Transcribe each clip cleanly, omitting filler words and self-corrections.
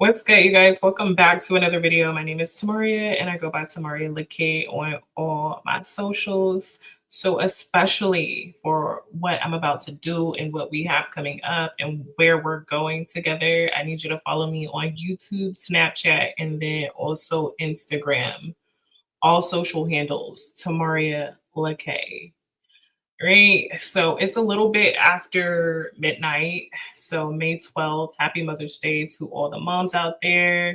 What's good, you guys? Welcome back to another video. My name is Tamaria, and I go by Tamaria Lakay on all my socials. So, especially for what I'm about to do and what we have coming up and where we're going together, I need you to follow me on YouTube, Snapchat, and then also Instagram. All social handles, Tamaria Lakay. Right. So it's a little bit after midnight. So May 12th, happy Mother's Day to all the moms out there.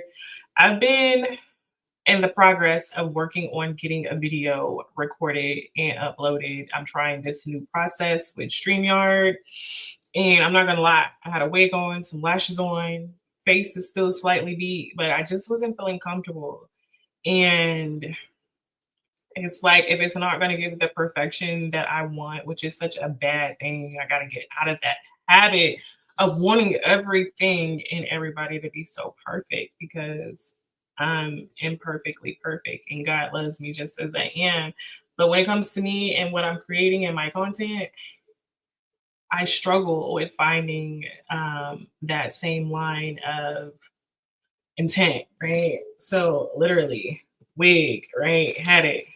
I've been in the progress of working on getting a video recorded and uploaded. I'm trying this new process with StreamYard. And I'm not gonna lie, I had a wig on, some lashes on, face is still slightly beat, but I just wasn't feeling comfortable. And it's like if it's not going to give the perfection that I want, which is such a bad thing, I got to get out of that habit of wanting everything and everybody to be so perfect because I'm imperfectly perfect and God loves me just as I am. But when it comes to me and what I'm creating in my content, I struggle with finding that same line of intent, right? So, literally, wig, right? Had it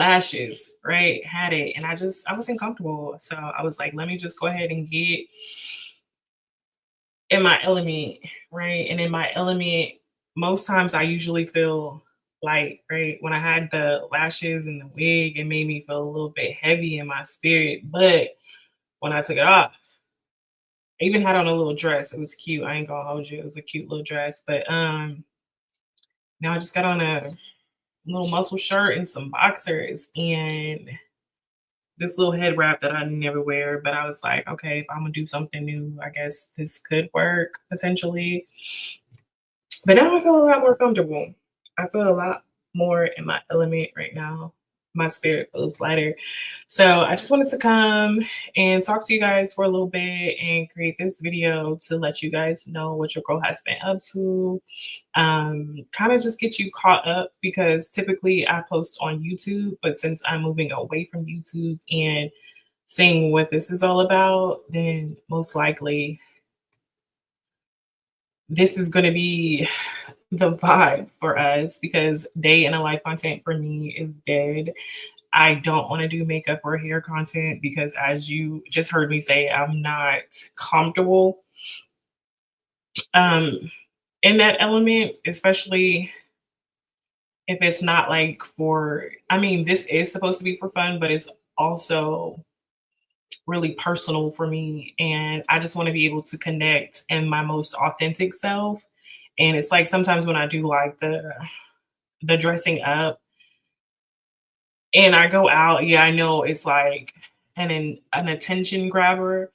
lashes, right? Had it. And I wasn't comfortable. So I was like, let me just go ahead and get in my element, right? And in my element, most times I usually feel light, right? When I had the lashes and the wig, it made me feel a little bit heavy in my spirit. But when I took it off, I even had on a little dress. It was cute. I ain't gonna hold you. It was a cute little dress. But now I just got on a little muscle shirt and some boxers and this little head wrap that I never wear, but I was like, okay, if I'm gonna do something new, I guess this could work potentially. But now I feel a lot more comfortable. I feel a lot more in my element right now. My spirit feels lighter. So I just wanted to come and talk to you guys for a little bit and create this video to let you guys know what your girl has been up to. Kind of just get you caught up because typically I post on YouTube, but since I'm moving away from YouTube and seeing what this is all about, then most likely this is going to be the vibe for us because day in a life content for me is dead. I don't want to do makeup or hair content because, as you just heard me say, I'm not comfortable um, in that element, especially if it's not like for, I mean, this is supposed to be for fun, but it's also really personal for me. And I just want to be able to connect in my most authentic self. And it's like sometimes when I do like the dressing up and I go out, yeah, I know it's like an attention grabber,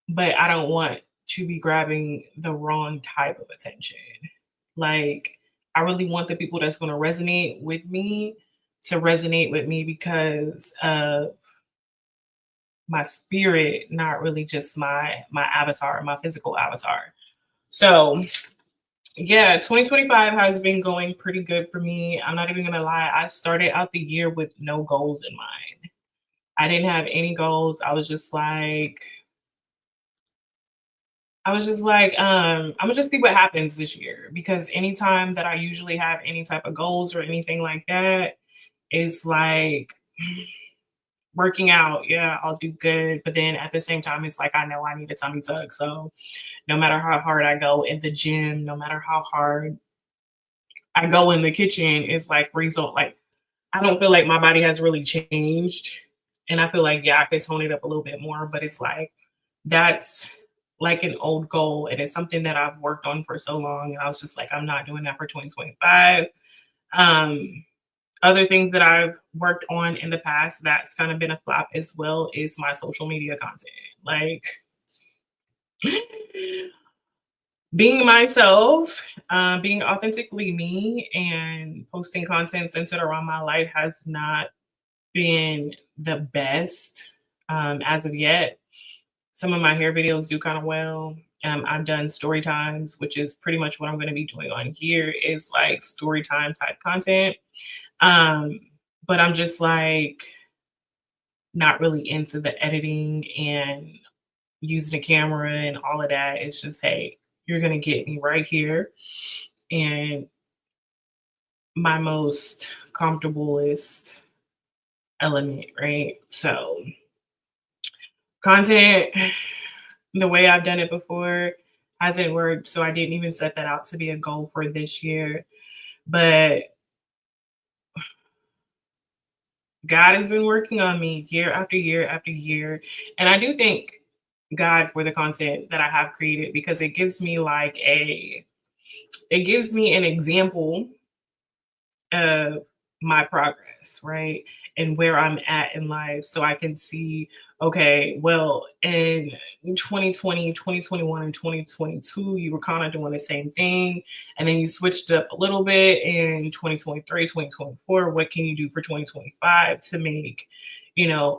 but I don't want to be grabbing the wrong type of attention. Like, I really want the people that's going to resonate with me because of my spirit, not really just my avatar, my physical avatar. So, yeah, 2025 has been going pretty good for me. I'm not even gonna lie. I started out the year with no goals in mind. I didn't have any goals. I'm gonna just see what happens this year because anytime that I usually have any type of goals or anything like that, it's like working out. Yeah, I'll do good. But then at the same time, it's like I know I need a tummy tuck. So no matter how hard I go in the gym, no matter how hard I go in the kitchen, it's like result like I don't feel like my body has really changed. And I feel like, yeah, I could tone it up a little bit more, but it's like that's like an old goal. And it's something that I've worked on for so long. And I was just like, I'm not doing that for 2025. Um, Other things that I've worked on in the past that's kind of been a flop as well is my social media content. Like being myself, being authentically me, and posting content centered around my life has not been the best as of yet. Some of my hair videos do kind of well. I've done story times, which is pretty much what I'm going to be doing on here. Is like story time type content. Um, but I'm just like not really into the editing and using a camera and all of that. It's just, hey, you're going to get me right here and my most comfortablest element, right? So, content, the way I've done it before hasn't worked. So, I didn't even set that out to be a goal for this year. But God has been working on me year after year after year. And I do thank God for the content that I have created because it gives me it gives me an example of my progress, right? And where I'm at in life. So I can see, okay, well, in 2020, 2021, and 2022, you were kind of doing the same thing. And then you switched up a little bit in 2023, 2024. What can you do for 2025 to make,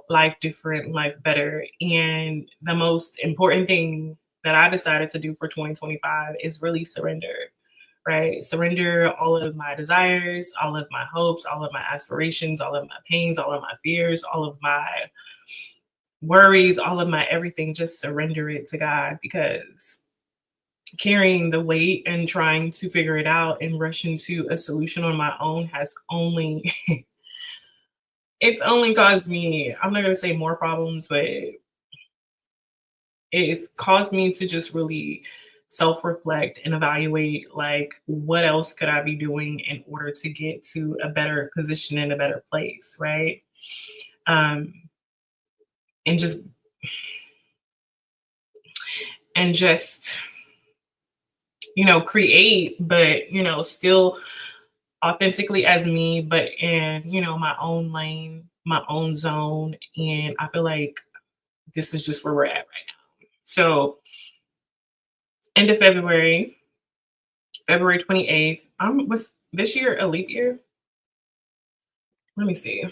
life different, life better? And the most important thing that I decided to do for 2025 is really surrender, right? Surrender all of my desires, all of my hopes, all of my aspirations, all of my pains, all of my fears, all of my worries, all of my everything. Just surrender it to God because carrying the weight and trying to figure it out and rush into a solution on my own has only it's only caused me, I'm not going to say more problems, but it's caused me to just really self-reflect and evaluate, like, what else could I be doing in order to get to a better position and a better place, right? um and just and just create, but still authentically as me, but in my own lane, my own zone. And I feel like this is just where we're at right now. So end of February 28th. Was this year a leap year? Let me see.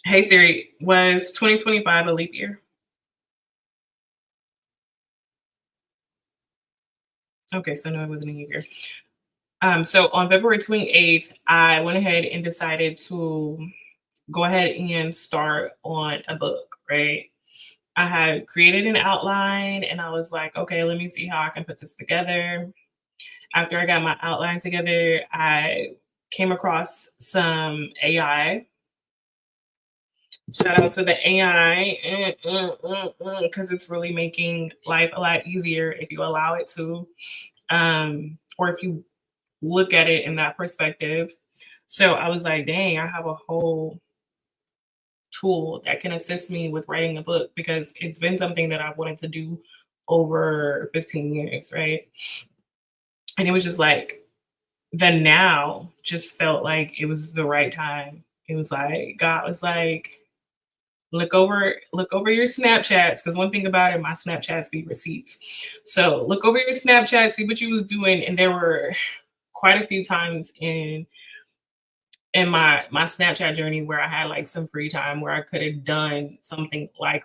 Hey Siri, was 2025 a leap year? Okay, so no, it wasn't a leap year. So on February 28th, I went ahead and decided to go ahead and start on a book, right? I had created an outline and I was like, okay, let me see how I can put this together. After I got my outline together, I came across some AI. Shout out to the AI because it's really making life a lot easier if you allow it to, or if you look at it in that perspective. So I was like, dang, I have a whole tool that can assist me with writing a book because it's been something that I've wanted to do over 15 years, right? And it was just like the now just felt like it was the right time. It was like God was like, look over your Snapchats, because one thing about it, my Snapchats be receipts. So look over your Snapchat, see what you was doing. And there were quite a few times in my Snapchat journey where I had like some free time where I could have done something like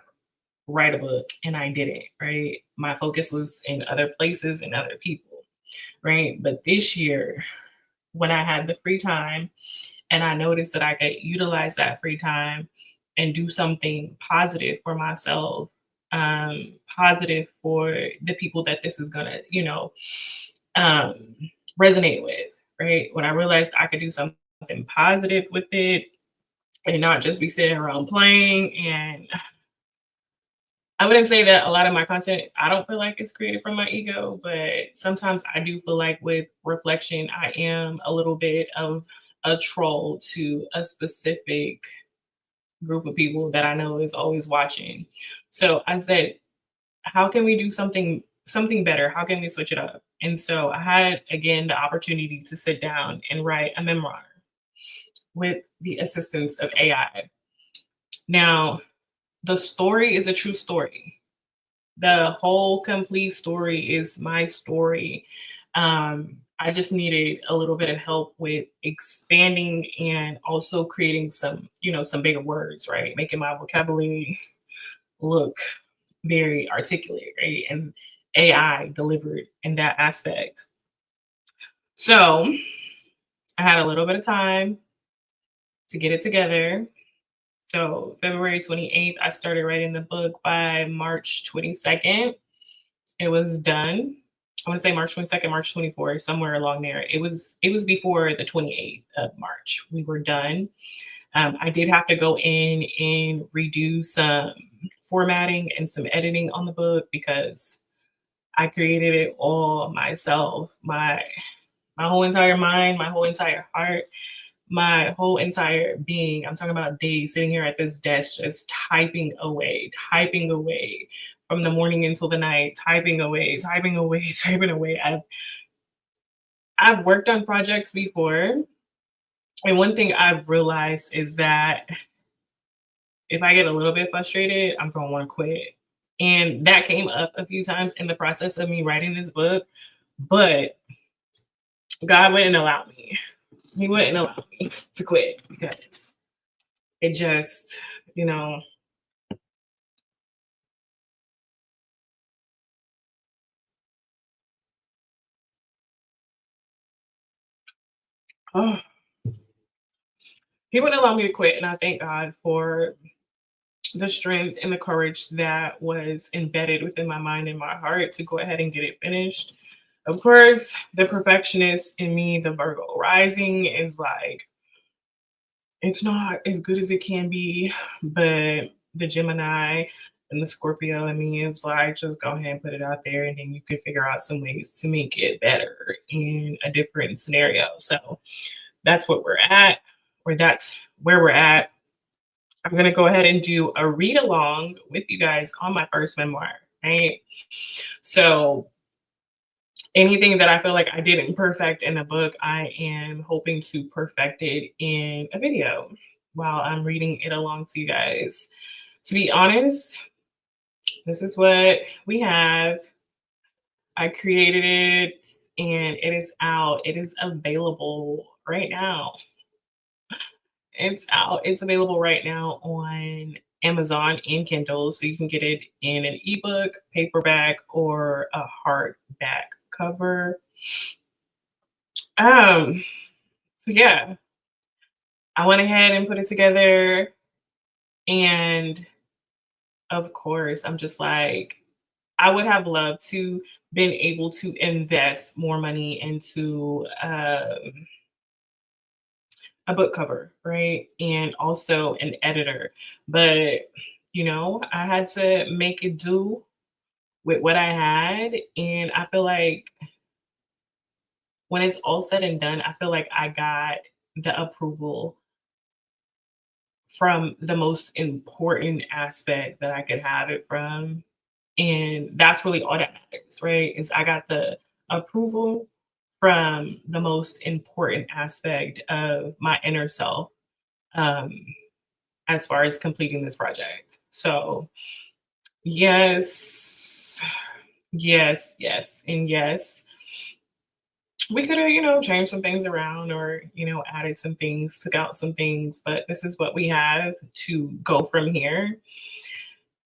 write a book and I didn't, right? My focus was in other places and other people, right? But this year, when I had the free time and I noticed that I could utilize that free time and do something positive for myself, positive for the people that this is gonna, um, resonate with, right? When I realized I could do something positive with it and not just be sitting around playing. And I wouldn't say that a lot of my content, I don't feel like it's created from my ego, but sometimes I do feel like with reflection, I am a little bit of a troll to a specific group of people that I know is always watching. So I said, how can we do something better? How can we switch it up? And so I had again the opportunity to sit down and write a memoir with the assistance of AI. Now, the story is a true story. The whole complete story is my story. I just needed a little bit of help with expanding and also creating some bigger words, right? Making my vocabulary look very articulate, right? And AI delivered in that aspect. So I had a little bit of time to get it together. So February 28th, I started writing the book. By March 22nd, it was done. I want to say March 22nd, March 24th, somewhere along there. It was before the 28th of March. We were done. I did have to go in and redo some formatting and some editing on the book because I created it all myself. My whole entire mind, my whole entire heart, my whole entire being. I'm talking about days sitting here at this desk, just typing away from the morning until the night, typing away, typing away, typing away. I've worked on projects before, and one thing I've realized is that if I get a little bit frustrated, I'm gonna want to quit. And that came up a few times in the process of me writing this book, but God wouldn't allow me. He wouldn't allow me to quit because it just, you know, oh, he wouldn't allow me to quit. And I thank God for the strength and the courage that was embedded within my mind and my heart to go ahead and get it finished. Of course, the perfectionist in me, the Virgo rising, is like, it's not as good as it can be, but the Gemini and the Scorpio in me is like, just go ahead and put it out there, and then you can figure out some ways to make it better in a different scenario. So that's what we're at, or that's where we're at. I'm going to go ahead and do a read along with you guys on my first memoir, right? So anything that I feel like I didn't perfect in the book, I am hoping to perfect it in a video while I'm reading it along to you guys. To be honest, this is what we have. I created it and it is out. It is available right now. It's out. It's available right now on Amazon and Kindle. So you can get it in an ebook, paperback, or a hardback cover. So yeah, I went ahead and put it together. And of course, I'm just like, I would have loved to been able to invest more money into a book cover, right? And also an editor. But, I had to make it do with what I had. And I feel like when it's all said and done, I feel like I got the approval from the most important aspect that I could have it from. And that's really all that matters, right? Is I got the approval from the most important aspect of my inner self, um, as far as completing this project. So, yes, yes, yes, and yes. We could have, changed some things around or, added some things, took out some things, but this is what we have to go from here.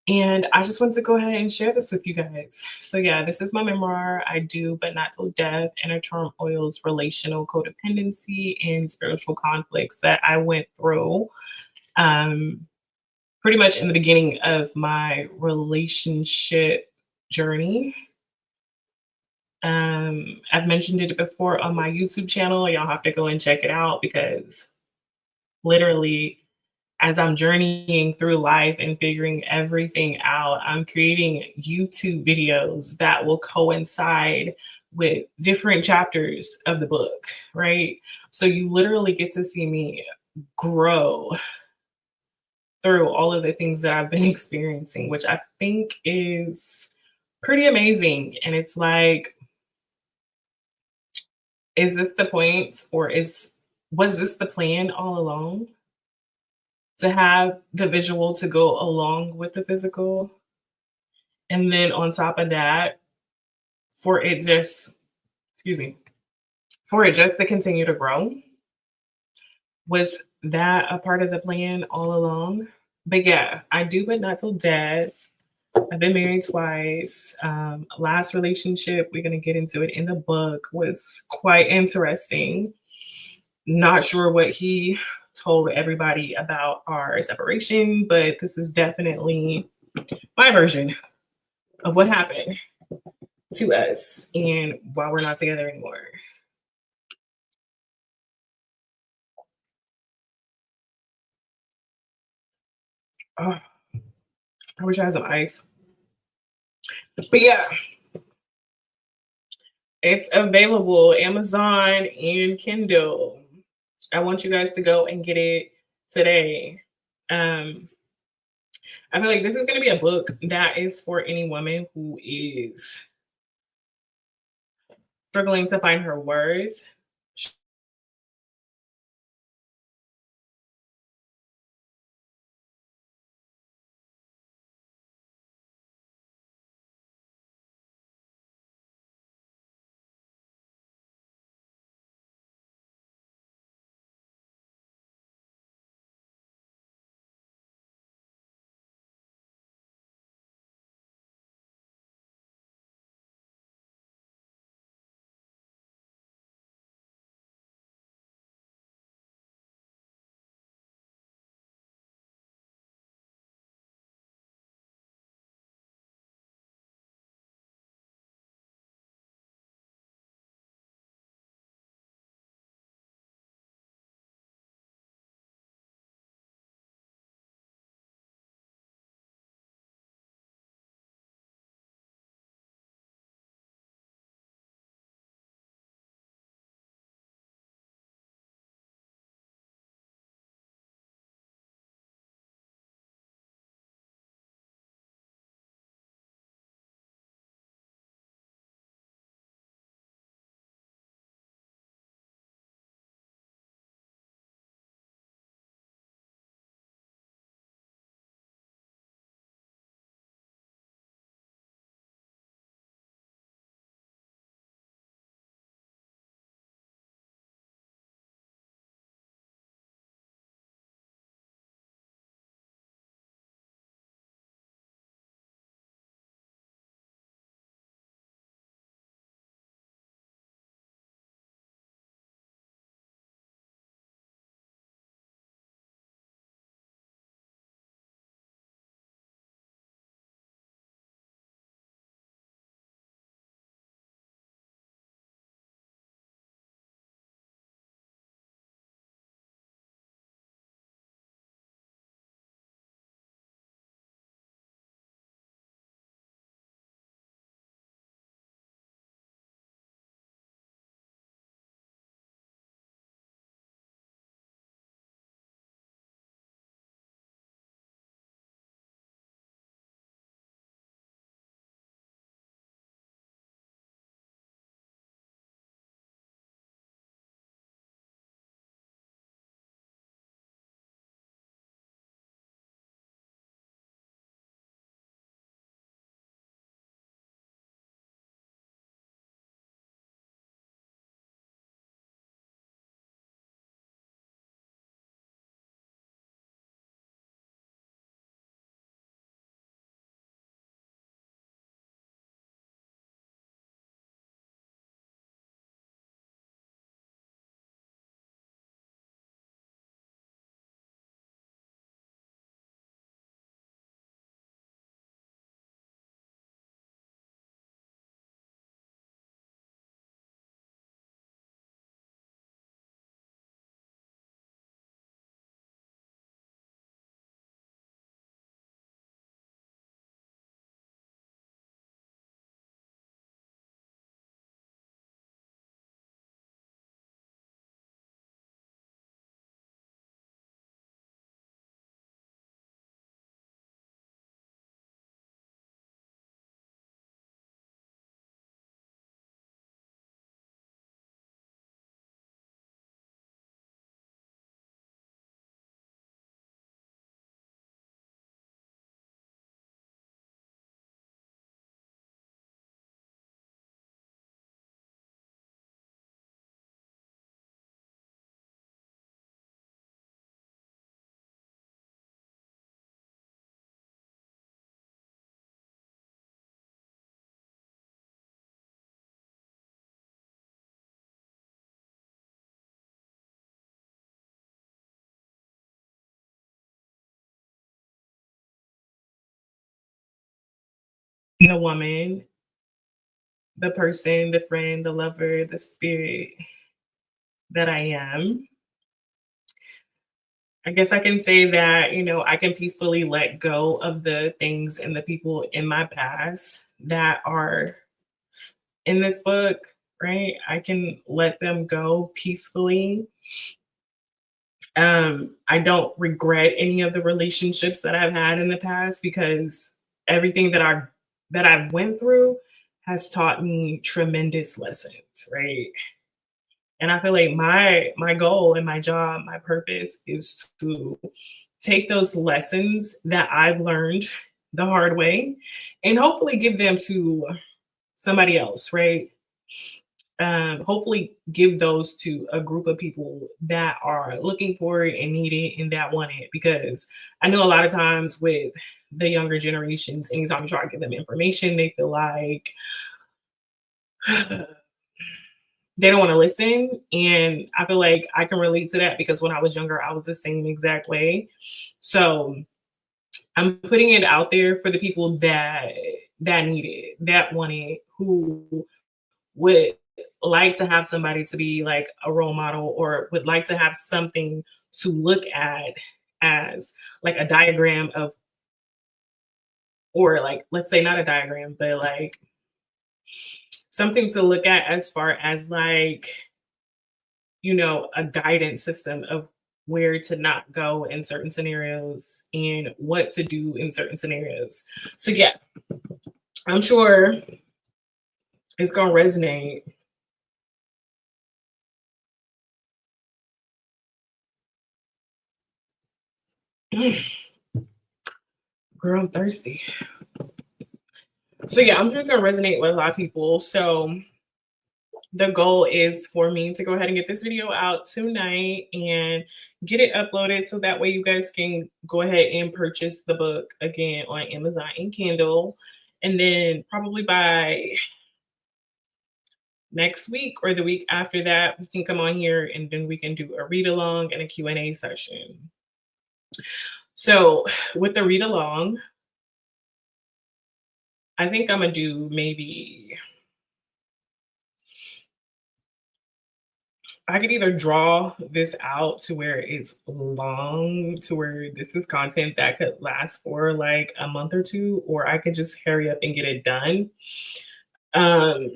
And I just wanted to go ahead and share this with you guys. So, yeah, this is my memoir. I Do But Not Till Death: Inner Turmoil's Relational Codependency and Spiritual Conflicts that I went through um, pretty much in the beginning of my relationship journey. I've mentioned it before on my YouTube channel. Y'all have to go and check it out because literally, as I'm journeying through life and figuring everything out, I'm creating YouTube videos that will coincide with different chapters of the book, right? So you literally get to see me grow through all of the things that I've been experiencing, which I think is pretty amazing. And it's like, is this the point, or was this the plan all along? To have the visual to go along with the physical. And then on top of that, for it just, excuse me, for it just to continue to grow. Was that a part of the plan all along? But yeah, I do, but not till dead. I've been married twice. Last relationship, we're going to get into it in the book, was quite interesting. Not sure what he told everybody about our separation, but this is definitely my version of what happened to us and why we're not together anymore. Oh, I wish I had some ice. But yeah, it's available Amazon and Kindle. I want you guys to go and get it today. Um, I feel like this is going to be a book that is for any woman who is struggling to find her worth. the woman, the person, the friend, the lover, the spirit that I am. I guess I can say that, I can peacefully let go of the things and the people in my past that are in this book, right? I can let them go peacefully. I don't regret any of the relationships that I've had in the past because everything that I went through has taught me tremendous lessons, right? And I feel like my goal and my job, my purpose is to take those lessons that I've learned the hard way and hopefully give them to somebody else, right? Hopefully give those to a group of people that are looking for it and need it and that want it. Because I know a lot of times with the younger generations, anytime you try to give them information, they feel like they don't want to listen. And I feel like I can relate to that because when I was younger, I was the same exact way. So I'm putting it out there for the people that need it, that want it, who would like to have somebody to be like a role model or would like to have something to look at as like a diagram of, or like, let's say not a diagram, but like something to look at as far as like, a guidance system of where to not go in certain scenarios and what to do in certain scenarios. So yeah, I'm sure it's gonna resonate. Girl, I'm thirsty. So yeah, I'm just gonna resonate with a lot of people. So the goal is for me to go ahead and get this video out tonight and get it uploaded so that way you guys can go ahead and purchase the book again on Amazon and Kindle. And then probably by next week or the week after that, we can come on here and then we can do a read along and a Q&A session. So with the read along, I think I'm gonna do maybe, I could either draw this out to where it's long, to where this is content that could last for like a month or two, or I could just hurry up and get it done. Um,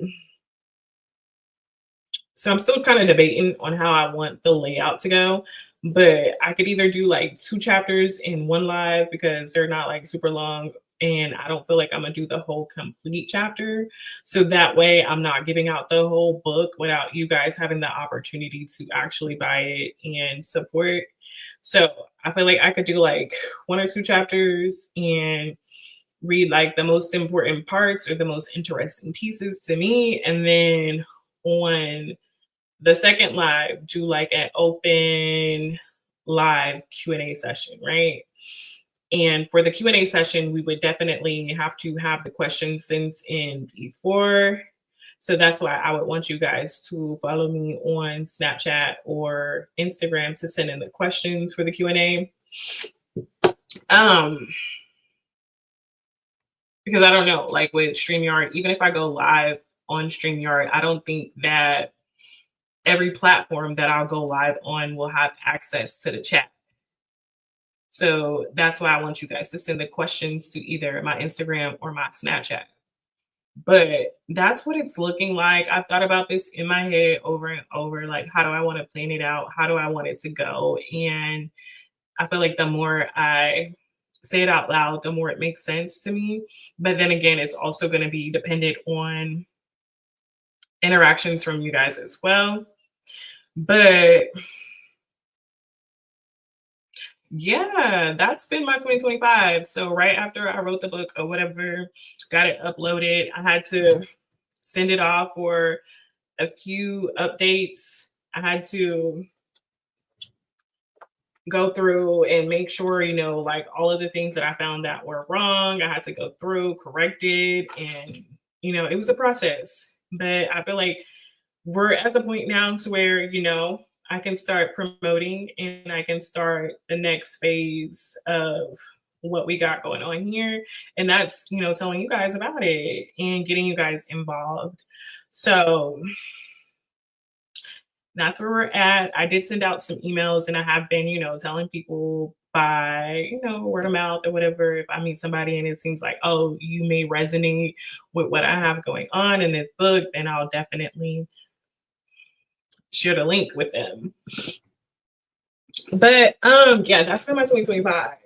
so I'm still kind of debating on how I want the layout to go, but I could either do like 2 chapters in one live because they're not like super long. And I don't feel like I'm gonna do the whole complete chapter. So that way I'm not giving out the whole book without you guys having the opportunity to actually buy it and support. So I feel like I could do like 1 or 2 chapters and read like the most important parts or the most interesting pieces to me. And then on the second live, do like an open live Q&A session, right? And for the Q&A session, we would definitely have to have the questions sent in before. So that's why I would want you guys to follow me on Snapchat or Instagram to send in the questions for the Q&A. Because I don't know, like with StreamYard, even if I go live on StreamYard, I don't think that every platform that I'll go live on will have access to the chat. So that's why I want you guys to send the questions to either my Instagram or my Snapchat. But that's what it's looking like. I've thought about this in my head over and over. Like, how do I want to plan it out? How do I want it to go? And I feel like the more I say it out loud, the more it makes sense to me. But then again, it's also going to be dependent on interactions from you guys as well. But yeah, that's been my 2025. So right after I wrote the book or whatever, got it uploaded, I had to send it off for a few updates. I had to go through and make sure, like all of the things that I found that were wrong, I had to go through, correct it. And, it was a process. But I feel like we're at the point now to where, I can start promoting and I can start the next phase of what we got going on here. And that's, telling you guys about it and getting you guys involved. So that's where we're at. I did send out some emails and I have been, telling people by, word of mouth or whatever. If I meet somebody and it seems like, oh, you may resonate with what I have going on in this book, then I'll definitely share the link with them. But yeah, that's been my 2025.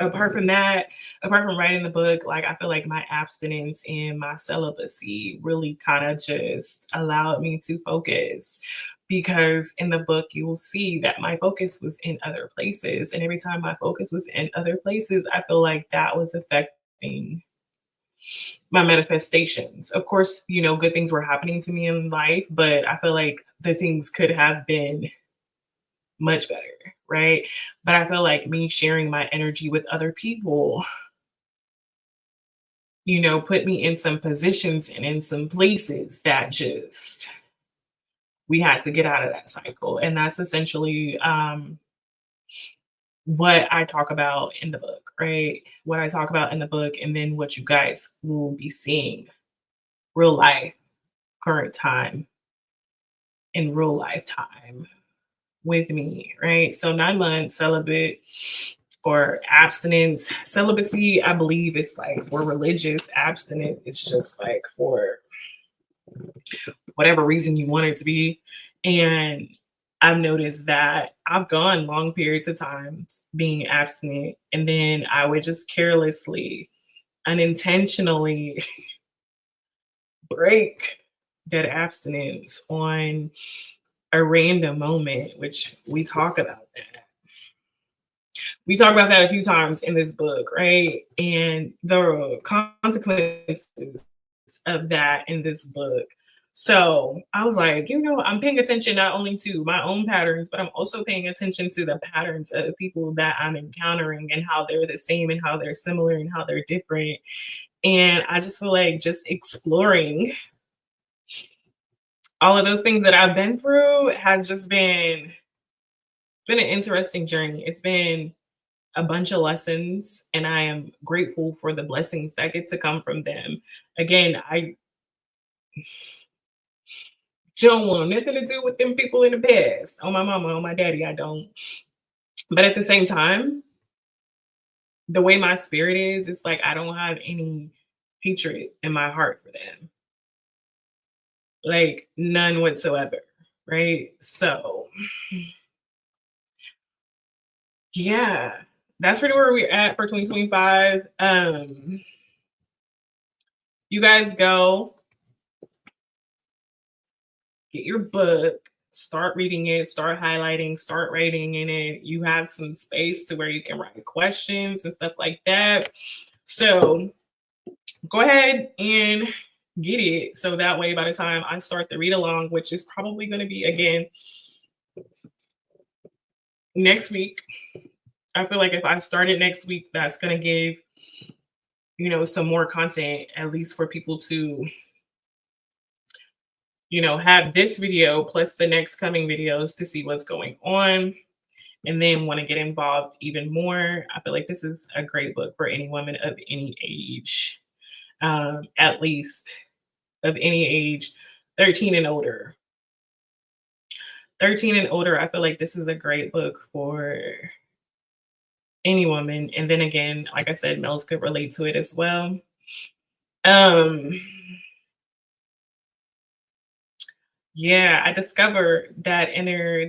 Apart from that, apart from writing the book, like I feel like my abstinence and my celibacy really kind of just allowed me to focus, because in the book you will see that my focus was in other places, and every time my focus was in other places, I feel like that was affecting my manifestations. Of course, good things were happening to me in life, but I feel like the things could have been much better, right? But I feel like me sharing my energy with other people, put me in some positions and in some places that just we had to get out of that cycle. And that's essentially what I talk about in the book, right? What I talk about in the book, and then what you guys will be seeing real life, current time, in real life time with me, right? So 9 months celibate or abstinence. Celibacy, I believe, is like for religious. Abstinent, it's just like for whatever reason you want it to be. And I've noticed that I've gone long periods of times being abstinent, and then I would just carelessly, unintentionally break that abstinence on a random moment, which we talk about that. We talk about that a few times in this book, right? And the consequences of that in this book. So I was like, I'm paying attention not only to my own patterns, but I'm also paying attention to the patterns of the people that I'm encountering and how they're the same and how they're similar and how they're different. And I just feel like just exploring all of those things that I've been through has just been an interesting journey. It's been a bunch of lessons, and I am grateful for the blessings that get to come from them. Again, I don't want nothing to do with them people in the past. On my mama, on my daddy, I don't. But at the same time, the way my spirit is, it's like I don't have any hatred in my heart for them. Like none whatsoever. Right. So yeah, that's pretty where we're at for 2025. You guys go get your book, start reading it, start highlighting, start writing in it. You have some space to where you can write questions and stuff like that. So go ahead and get it. So that way, by the time I start the read along, which is probably going to be again next week, I feel like if I start it next week, that's going to give, some more content, at least for people to have this video plus the next coming videos to see what's going on, and then want to get involved even more. I feel like this is a great book for any woman of any age, at least of any age, 13 and older. 13 and older, I feel like this is a great book for any woman. And then again, like I said, males could relate to it as well. Yeah, I discovered that inner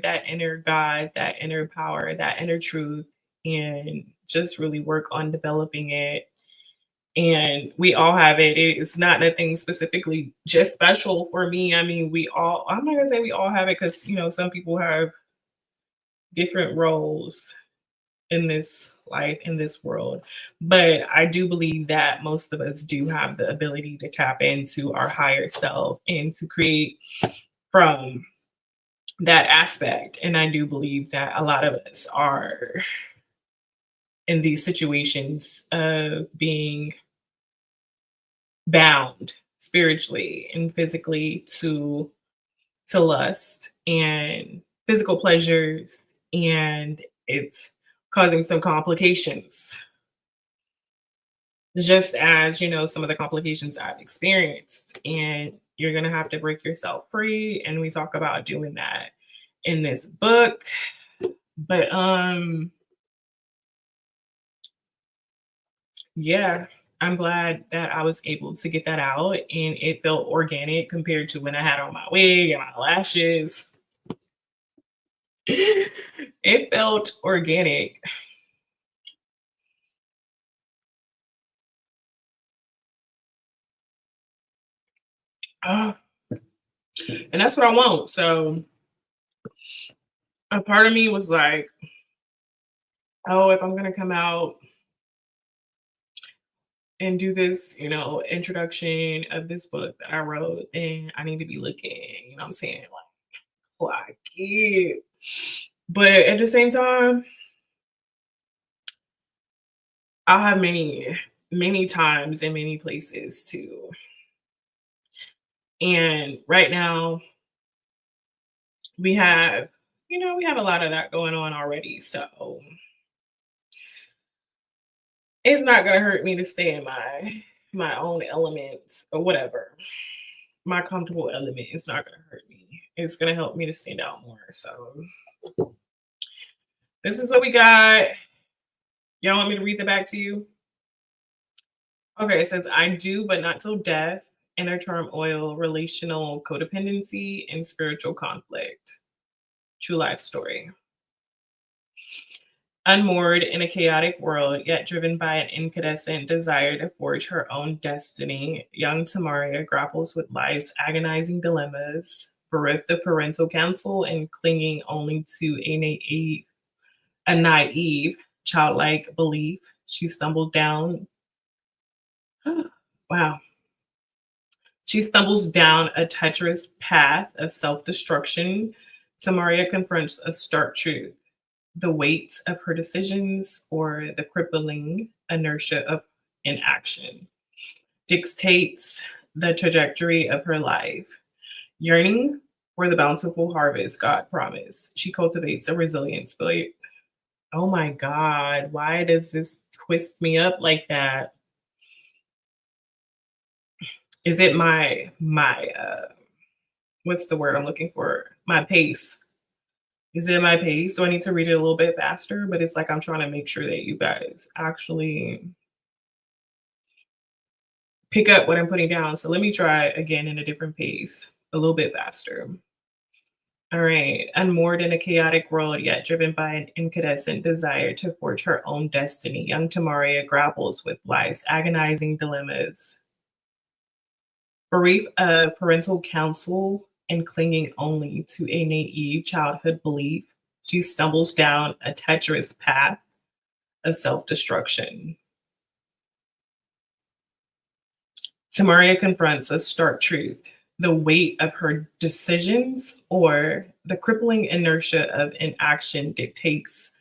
God, that inner power, that inner truth, and just really work on developing it. And we all have it. It's not nothing specifically just special for me. I mean, I'm not gonna say we all have it, because some people have different roles in this life, in this world. But I do believe that most of us do have the ability to tap into our higher self and to create from that aspect. And I do believe that a lot of us are in these situations of being bound spiritually and physically to lust and physical pleasures, and it's causing some complications just as, some of the complications I've experienced. And you're going to have to break yourself free. And we talk about doing that in this book. But yeah, I'm glad that I was able to get that out and it felt organic compared to when I had on my wig and my lashes. It felt organic. Uh, and that's what I want. So a part of me was like, oh, if I'm going to come out and do this, introduction of this book that I wrote, then I need to be looking, what I'm saying, like it. But at the same time, I'll have many, many times in many places too. And right now, we have, we have a lot of that going on already. So it's not gonna hurt me to stay in my own element or whatever. My comfortable element is not gonna hurt me. It's gonna help me to stand out more. So this is what we got. Y'all want me to read that back to you? Okay, it says I do, but not till death, inner turmoil, relational codependency, and spiritual conflict. True life story. Unmoored in a chaotic world, yet driven by an incandescent desire to forge her own destiny, young Tamaria grapples with life's agonizing dilemmas, bereft of parental counsel and clinging only to a naive, childlike belief. She stumbled down. Wow. She stumbles down a treacherous path of self destruction. Tamaria confronts a stark truth: the weight of her decisions or the crippling inertia of inaction dictates the trajectory of her life. Yearning for the bountiful harvest God promised, she cultivates a resilient spirit. Oh my God, why does this twist me up like that? Is it my what's the word I'm looking for? My pace. Is it my pace? Do I need to read it a little bit faster? But it's like I'm trying to make sure that you guys actually pick up what I'm putting down. So let me try again in a different pace, a little bit faster. All right. Unmoored in a chaotic world, yet driven by an incandescent desire to forge her own destiny, young Tamaria grapples with life's agonizing dilemmas. Bereft of parental counsel and clinging only to a naive childhood belief, she stumbles down a treacherous path of self destruction. Tamaria confronts a stark truth: the weight of her decisions or the crippling inertia of inaction dictates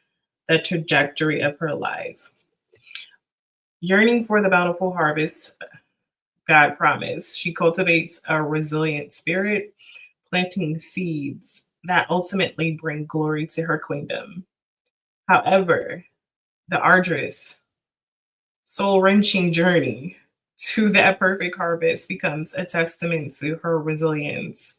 the trajectory of her life. Yearning for the bountiful harvest God promised, she cultivates a resilient spirit, planting seeds that ultimately bring glory to her kingdom. However, the arduous, soul wrenching journey to that perfect harvest becomes a testament to her resilience,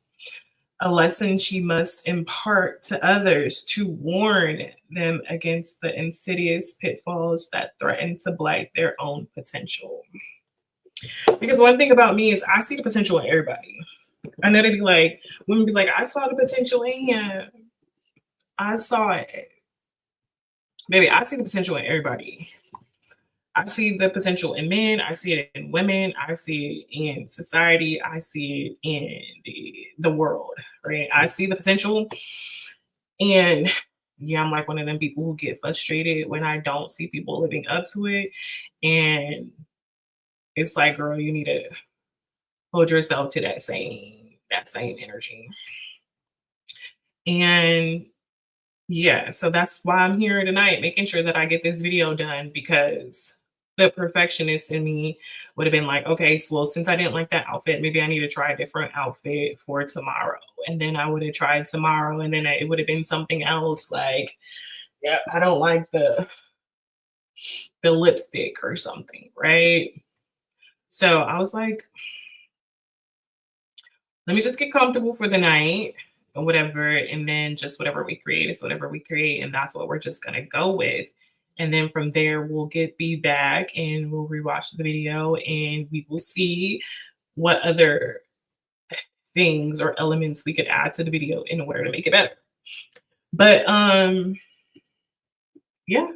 a lesson she must impart to others to warn them against the insidious pitfalls that threaten to blight their own potential. Because one thing about me is I see the potential in everybody. I know they be like, women be like, I saw the potential in him. I saw it. Baby, I see the potential in everybody. I see the potential in men. I see it in women. I see it in society. I see it in the world, right? I see the potential. And yeah, I'm like one of them people who get frustrated when I don't see people living up to it. And it's like, girl, you need to hold yourself to that same energy. And yeah, so that's why I'm here tonight, making sure that I get this video done, because the perfectionist in me would have been like, okay, so, well, since I didn't like that outfit, maybe I need to try a different outfit for tomorrow. And then I would have tried tomorrow, and then it would have been something else. Like, yeah, I don't like the lipstick or something, right? So I was like, let me just get comfortable for the night or whatever. And then just whatever we create is whatever we create. And that's what we're just going to go with. And then from there, we'll get feedback and we'll rewatch the video and we will see what other things or elements we could add to the video in order to make it better. But yeah,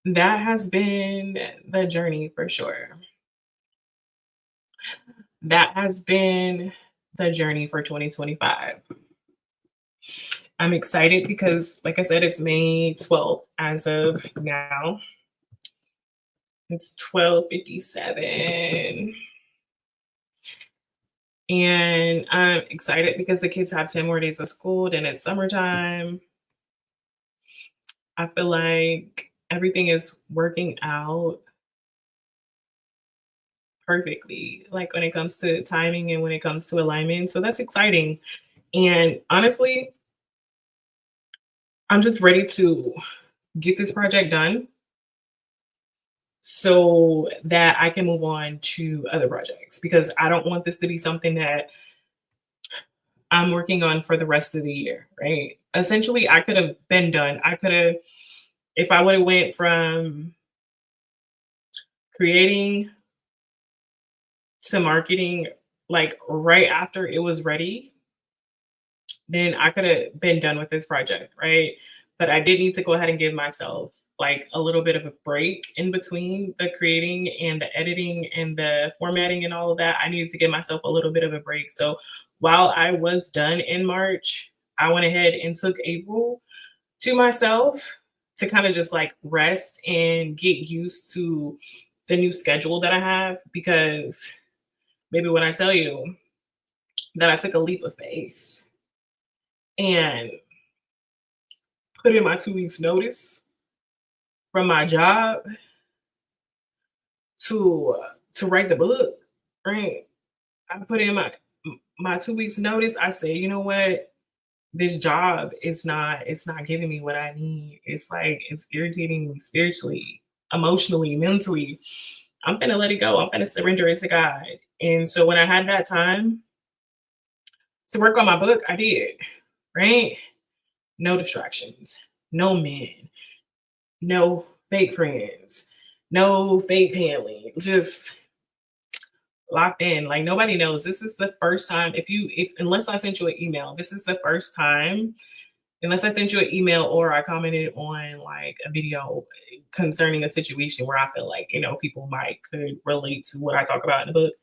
that has been the journey for sure. That has been the journey for 2025. I'm excited because, like I said, it's May 12th as of now. It's 12:57. And I'm excited because the kids have 10 more days of school, then it's summertime. I feel like everything is working out perfectly, like when it comes to timing and when it comes to alignment. So that's exciting. And honestly, I'm just ready to get this project done so that I can move on to other projects because I don't want this to be something that I'm working on for the rest of the year, right? Essentially, I could have been done. I could have, if I would have went from creating to marketing like right after it was ready, then I could have been done with this project, right? But I did need to go ahead and give myself like a little bit of a break in between the creating and the editing and the formatting and all of that. I needed to give myself a little bit of a break. So while I was done in March, I went ahead and took April to myself to kind of just like rest and get used to the new schedule that I have because maybe when I tell you that I took a leap of faith and put in my 2 weeks notice from my job to write the book, right? I put in my 2 weeks notice. I say, you know what? This job is not, it's not giving me what I need. It's like it's irritating me spiritually, emotionally, mentally. I'm gonna let it go. I'm gonna surrender it to God. And so when I had that time to work on my book, I did, right? No distractions, no men, no fake friends, no fake family, just locked in. Like nobody knows. This is the first time. If unless I sent you an email, this is the first time. Unless I sent you an email or I commented on like a video concerning a situation where I feel like people might could relate to what I talk about in the book.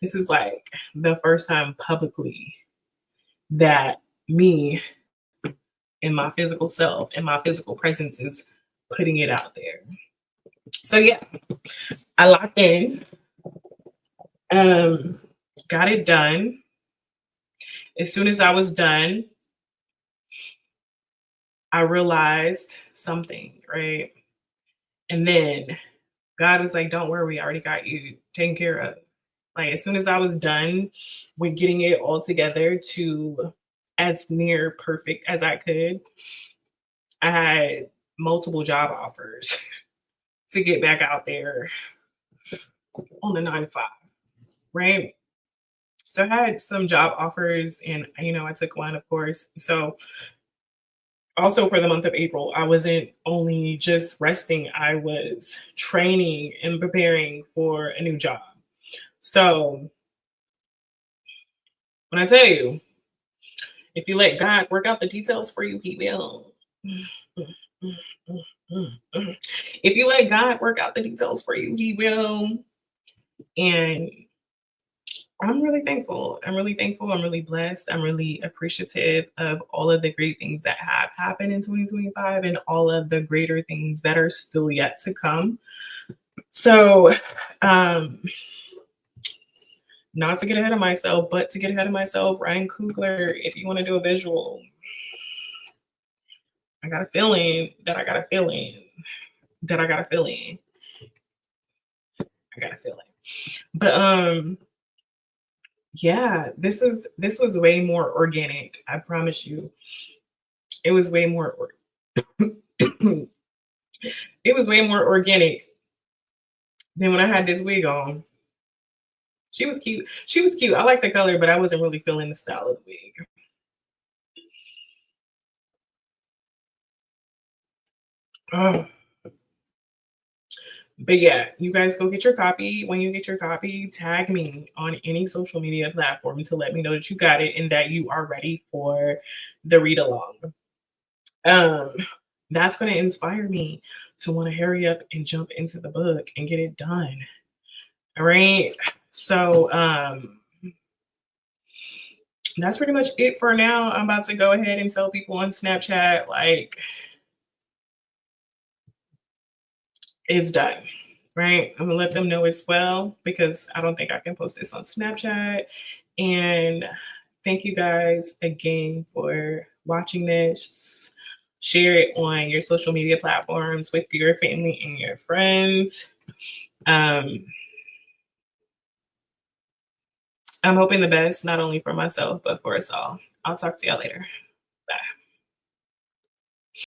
This is like the first time publicly that me and my physical self and my physical presence is putting it out there. So yeah, I locked in, um, got it done. As soon as I was done, I realized something, right? And then God was like, don't worry, I already got you taken care of. Like as soon as I was done with getting it all together to as near perfect as I could, I had multiple job offers to get back out there on the 9 to 5, right? So I had some job offers and I took one, of course. So also for the month of April, I wasn't only just resting, I was training and preparing for a new job. So when I tell you, if you let God work out the details for you, He will. If you let God work out the details for you, He will. And I'm really thankful. I'm really thankful. I'm really blessed. I'm really appreciative of all of the great things that have happened in 2025 and all of the greater things that are still yet to come. So, not to get ahead of myself, but to get ahead of myself, Ryan Coogler, if you want to do a visual, I got a feeling that I got a feeling that I got a feeling. I got a feeling. But yeah, this was way more organic. I promise you. It was way more it It was way more organic than when I had this wig on. She was cute. She was cute. I like the color, but I wasn't really feeling the style of the wig. Oh. But yeah, you guys go get your copy. When you get your copy, tag me on any social media platform to let me know that you got it and that you are ready for the read along. Um, that's going to inspire me to want to hurry up and jump into the book and get it done. All right. So, that's pretty much it for now. I'm about to go ahead and tell people on Snapchat, like, it's done. Right. I'm gonna let them know as well because I don't think I can post this on Snapchat. And thank you guys again for watching this. Share it on your social media platforms with your family and your friends. Um, I'm hoping the best, not only for myself, but for us all. I'll talk to y'all later. Bye.